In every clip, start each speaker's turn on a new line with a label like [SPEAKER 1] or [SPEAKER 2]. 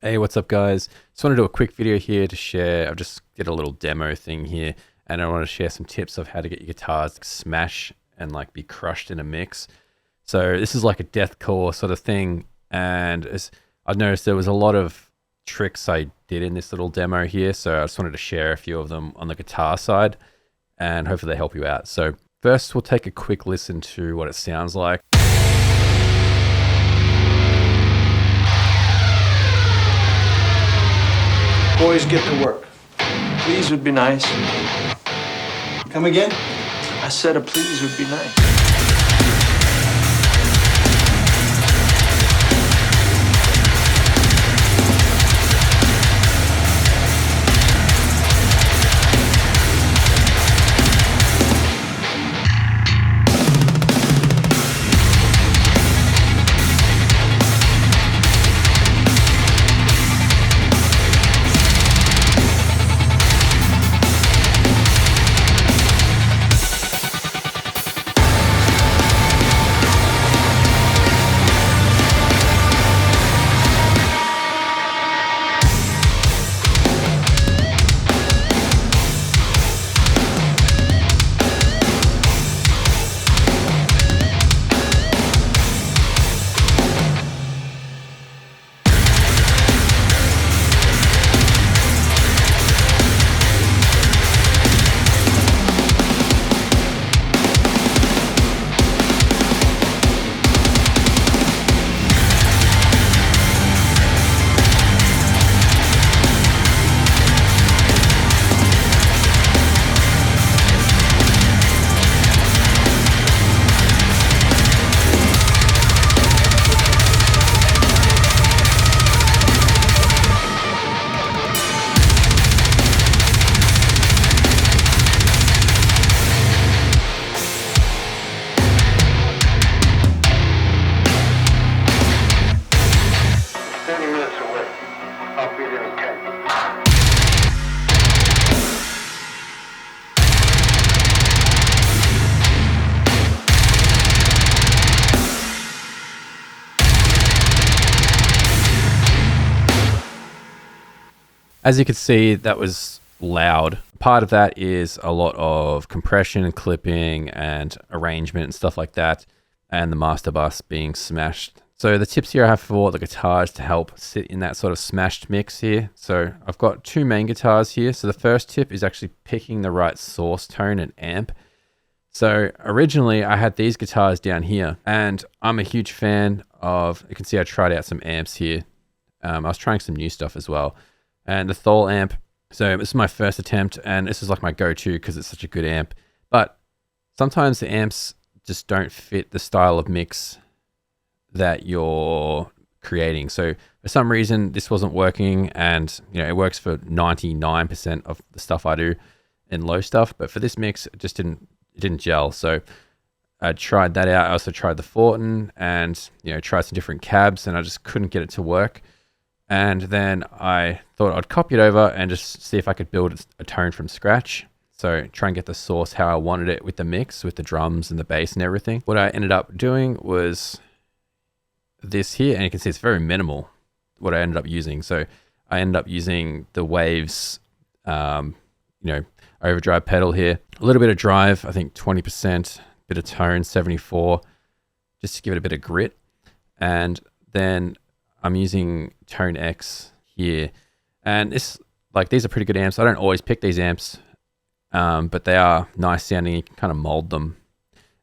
[SPEAKER 1] Hey, what's up guys? Just want to do a quick video here to share. I've just did a little demo thing here and I want to share some tips of how to get your guitars to smash and like be crushed in a mix. So this is like a deathcore sort of thing, and I've noticed there was a lot of tricks I did in this little demo here, so I just wanted to share a few of them on the guitar side and hopefully they help you out. So first we'll take a quick listen to what it sounds like.
[SPEAKER 2] Boys, get to work.
[SPEAKER 3] Please would be nice.
[SPEAKER 2] Come again?
[SPEAKER 3] I said a please would be nice.
[SPEAKER 1] As you can see, that was loud. Part of that is a lot of compression, clipping, and arrangement and stuff like that, and the master bus being smashed. So the tips here I have for the guitars to help sit in that sort of smashed mix here. So I've got two main guitars here. So the first tip is actually picking the right source tone and amp. So originally I had these guitars down here, and I'm a huge fan of, you can see I tried out some amps here. I was trying some new stuff as well. And the Thol amp, so this is my first attempt, and this is like my go-to because it's such a good amp. But sometimes the amps just don't fit the style of mix that you're creating. So for some reason, this wasn't working, and it works for 99% of the stuff I do in low stuff. But for this mix, it just didn't gel. So I tried that out. I also tried the Fortin, and tried some different cabs, and I just couldn't get it to work. And then I thought I'd copy it over and just see if I could build a tone from scratch. So try and get the source how I wanted it with the mix, with the drums and the bass and everything. What I ended up doing was this here, and you can see it's very minimal what I ended up using. So I ended up using the Waves, overdrive pedal here. A little bit of drive, I think 20%, bit of tone, 74, just to give it a bit of grit. And then I'm using Tone X here, and these are pretty good amps. I don't always pick these amps, but they are nice sounding. You can kind of mold them.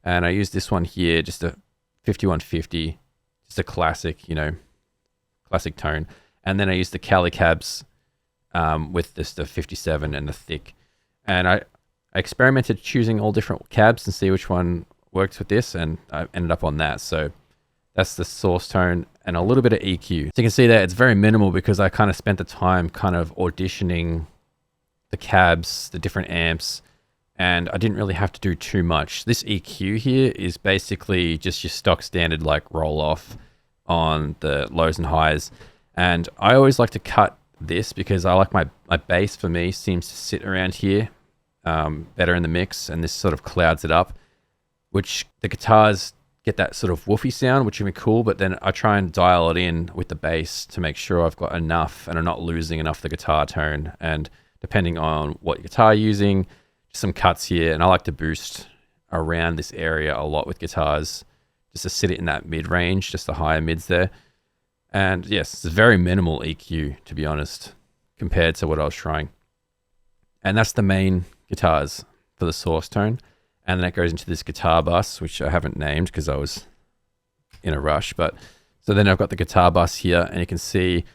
[SPEAKER 1] And I use this one here, just a 5150, just a classic, classic tone. And then I use the Cali cabs with the 57 and the thick. And I experimented choosing all different cabs and see which one works with this, and I ended up on that. So that's the source tone and a little bit of EQ. So you can see that it's very minimal because I kind of spent the time kind of auditioning the cabs, the different amps, and I didn't really have to do too much. This EQ here is basically just your stock standard like roll off on the lows and highs. And I always like to cut this because I like my bass, for me, seems to sit around here better in the mix, and this sort of clouds it up, which the guitars get that sort of woofy sound, which would be cool, but then I try and dial it in with the bass to make sure I've got enough and I'm not losing enough the guitar tone. And depending on what guitar you're using, just some cuts here. And I like to boost around this area a lot with guitars, just to sit it in that mid-range, just the higher mids there. And yes, it's a very minimal EQ, to be honest, compared to what I was trying. And that's the main guitars for the source tone. And then it goes into this guitar bus, which I haven't named because I was in a rush. But so then I've got the guitar bus here, and you can see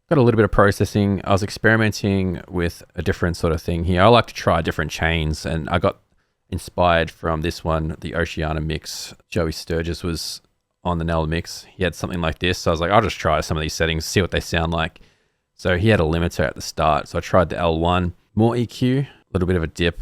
[SPEAKER 1] got a little bit of processing. I was experimenting with a different sort of thing here. I like to try different chains, and I got inspired from this one, the Oceana mix. Joey Sturgis was on the Nella mix. He had something like this. So I was like, I'll just try some of these settings, see what they sound like. So he had a limiter at the start. So I tried the L1, more EQ, a little bit of a dip,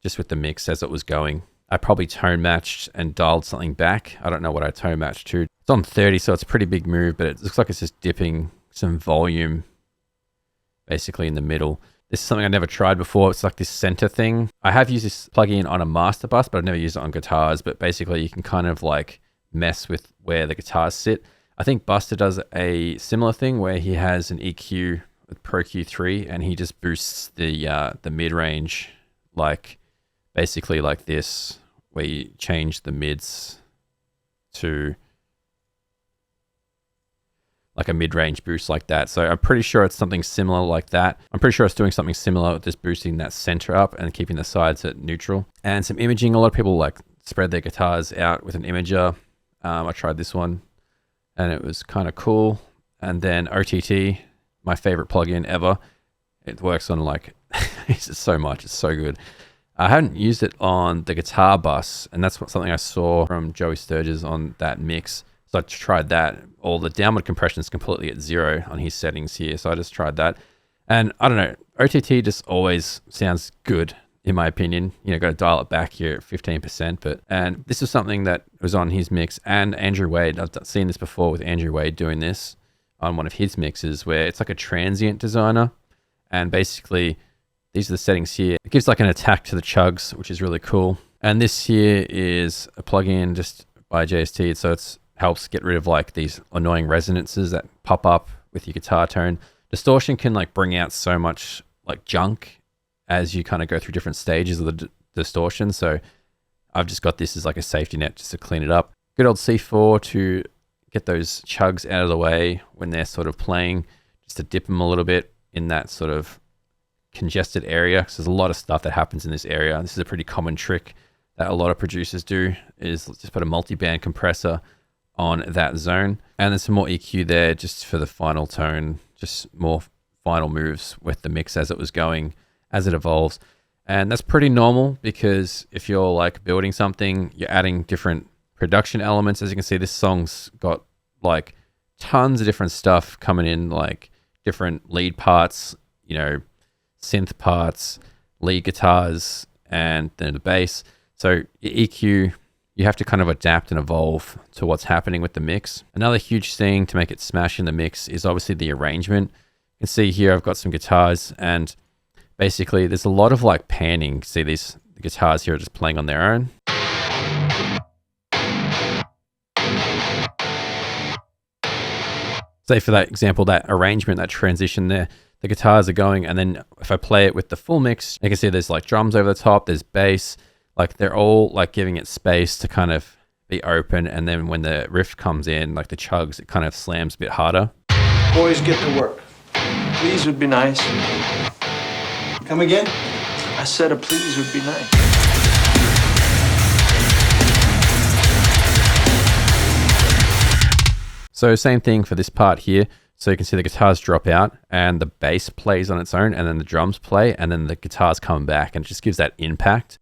[SPEAKER 1] just with the mix as it was going. I probably tone matched and dialed something back. I don't know what I tone matched to. It's on 30, so it's a pretty big move, but it looks like it's just dipping some volume basically in the middle. This is something I never tried before. It's like this center thing. I have used this plugin on a master bus, but I've never used it on guitars. But basically you can kind of like mess with where the guitars sit. I think Buster does a similar thing where he has an EQ with Pro Q3 and he just boosts the mid-range like basically like this, where you change the mids to like a mid-range boost like that. So I'm pretty sure it's something similar like that. I'm pretty sure it's doing something similar, just boosting that center up and keeping the sides at neutral. And some imaging. A lot of people like spread their guitars out with an imager. I tried this one and it was kind of cool. And then OTT, my favorite plugin ever. It works on like, it's so much, it's so good. I hadn't used it on the guitar bus, and that's something I saw from Joey Sturgis on that mix. So I tried that. All the downward compression is completely at 0 on his settings here. So I just tried that. And I don't know, OTT just always sounds good, in my opinion. You know, got to dial it back here at 15%. And this is something that was on his mix, and Andrew Wade. I've seen this before with Andrew Wade doing this on one of his mixes, where it's like a transient designer. And basically, these are the settings here. It gives like an attack to the chugs, which is really cool. And this here is a plugin just by JST. So it helps get rid of like these annoying resonances that pop up with your guitar tone. Distortion can like bring out so much like junk as you kind of go through different stages of the distortion. So I've just got this as like a safety net just to clean it up. Good old C4 to get those chugs out of the way when they're sort of playing, just to dip them a little bit in that sort of congested area, because there's a lot of stuff that happens in this area. This is a pretty common trick that a lot of producers do, is just put a multi-band compressor on that zone. And then some more EQ there just for the final tone, just more final moves with the mix as it was going, as it evolves. And that's pretty normal, because if you're like building something, you're adding different production elements. As you can see, this song's got like tons of different stuff coming in, like different lead parts, you know, synth parts, lead guitars, and then the bass. So your EQ, you have to kind of adapt and evolve to what's happening with the mix. Another huge thing to make it smash in the mix is obviously the arrangement. You can see here I've got some guitars, and basically there's a lot of like panning. See the guitars here are just playing on their own. Say for that example, that arrangement, that transition there, the guitars are going, and then if I play it with the full mix, you can see there's like drums over the top, there's bass, like they're all like giving it space to kind of be open. And then when the riff comes in, like the chugs, it kind of slams a bit harder.
[SPEAKER 2] Boys, get to work.
[SPEAKER 3] Please would be nice.
[SPEAKER 2] Come again?
[SPEAKER 3] I said a please would be nice.
[SPEAKER 1] So same thing for this part here. So you can see the guitars drop out and the bass plays on its own, and then the drums play, and then the guitars come back, and it just gives that impact.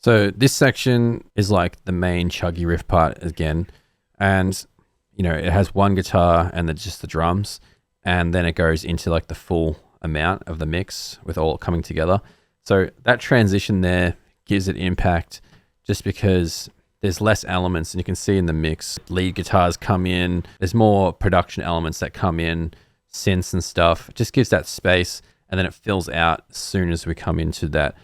[SPEAKER 1] So this section is like the main chuggy riff part again. And, you know, it has one guitar and then just the drums. And then it goes into like the full amount of the mix with all coming together. So that transition there gives it impact, just because there's less elements, and you can see in the mix, lead guitars come in, there's more production elements that come in, synths and stuff. It just gives that space, and then it fills out as soon as we come into that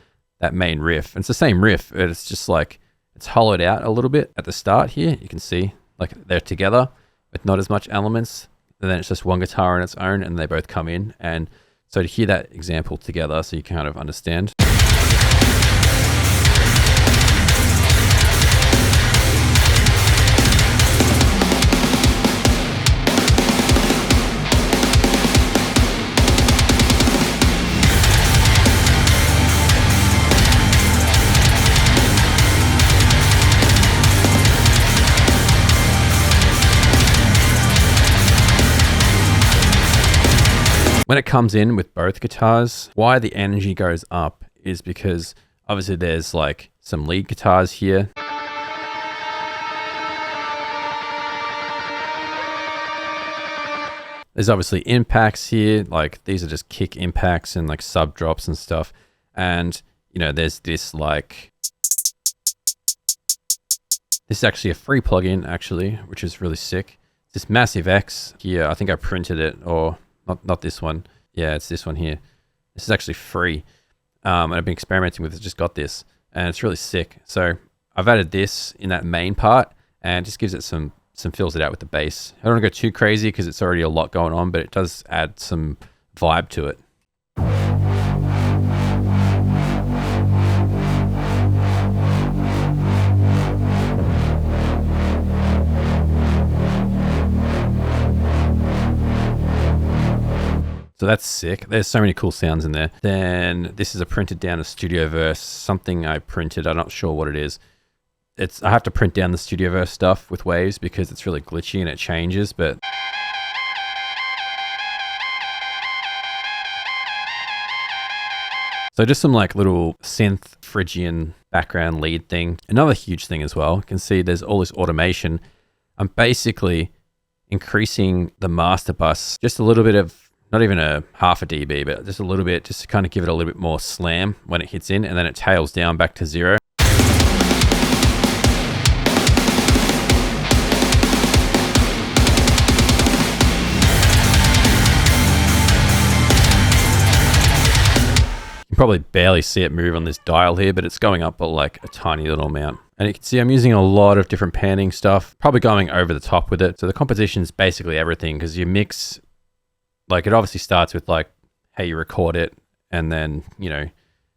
[SPEAKER 1] main riff. And it's the same riff, but it's just like, it's hollowed out a little bit at the start here. You can see like they're together with not as much elements, and then it's just one guitar on its own, and they both come in. And so to hear that example together, so you kind of understand. When it comes in with both guitars, why the energy goes up is because obviously there's like some lead guitars here. There's obviously impacts here, like these are just kick impacts and like sub drops and stuff. And you know, there's this like, this is actually a free plugin actually, which is really sick. This massive X here, I think I printed it, or not this one. Yeah, it's this one here. This is actually free. And I've been experimenting with it, just got this, and it's really sick. So I've added this in that main part, and just gives it some fills it out with the bass. I don't want to go too crazy because it's already a lot going on, but it does add some vibe to it. So that's sick. There's so many cool sounds in there. Then this is a printed down a Studio Verse, something I printed. I'm not sure what it is. I have to print down the Studio Verse stuff with Waves because it's really glitchy and it changes, but so just some like little synth Phrygian background lead thing. Another huge thing as well. You can see there's all this automation. I'm basically increasing the master bus just a little bit of, not even a half a dB, but just a little bit, just to kind of give it a little bit more slam when it hits in, and then it tails down back to 0. You can probably barely see it move on this dial here, but it's going up by like a tiny little amount. And you can see I'm using a lot of different panning stuff, probably going over the top with it. So the composition is basically everything, because you mix, like it obviously starts with like how you record it, and then, you know,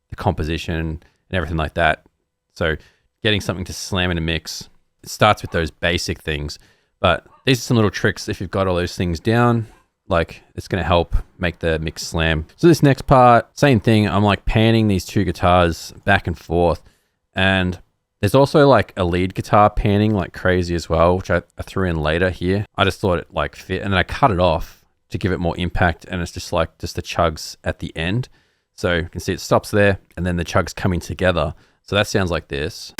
[SPEAKER 1] the composition and everything like that. So getting something to slam in a mix, it starts with those basic things. But these are some little tricks. If you've got all those things down, like it's going to help make the mix slam. So this next part, same thing. I'm like panning these two guitars back and forth. And there's also like a lead guitar panning like crazy as well, which I threw in later here. I just thought it like fit, and then I cut it off to give it more impact, and it's just like just the chugs at the end. So you can see it stops there, and then the chugs coming together. So that sounds like this.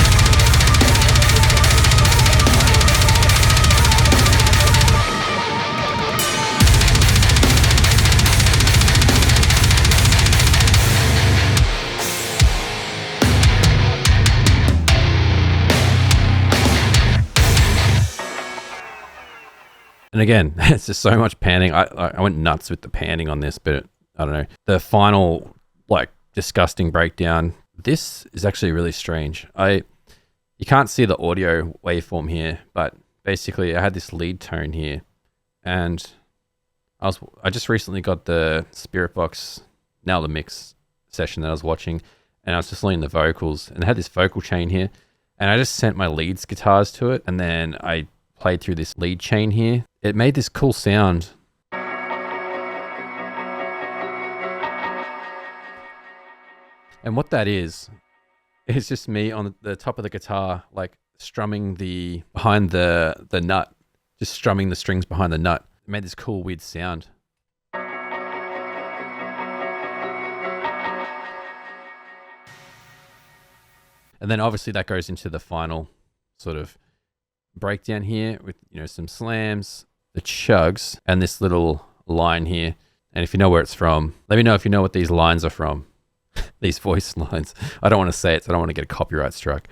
[SPEAKER 1] And again, it's just so much panning. I went nuts with the panning on this, but I don't know. The final, like, disgusting breakdown. This is actually really strange. You can't see the audio waveform here, but basically I had this lead tone here, and I just recently got the Spirit Box Now the Mix session that I was watching, and I was just learning the vocals, and I had this vocal chain here, and I just sent my leads guitars to it, and then I played through this lead chain here. It made this cool sound. And what that is just me on the top of the guitar, like strumming behind the nut, just strumming the strings behind the nut. It made this cool weird sound. And then obviously that goes into the final sort of breakdown here with, you know, some slams, the chugs, and this little line here. And if you know where it's from, let me know if you know what these lines are from. These voice lines. I don't want to say it, so I don't want to get a copyright strike.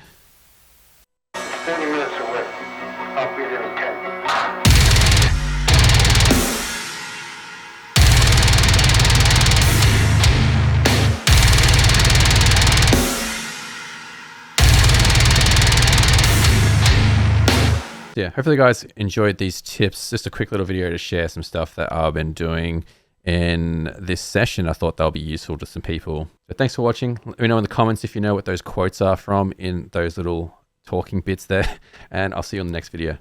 [SPEAKER 1] Yeah, hopefully you guys enjoyed these tips. Just a quick little video to share some stuff that I've been doing in this session. I thought they'll be useful to some people. So thanks for watching. Let me know in the comments if you know what those quotes are from in those little talking bits there, and I'll see you on the next video.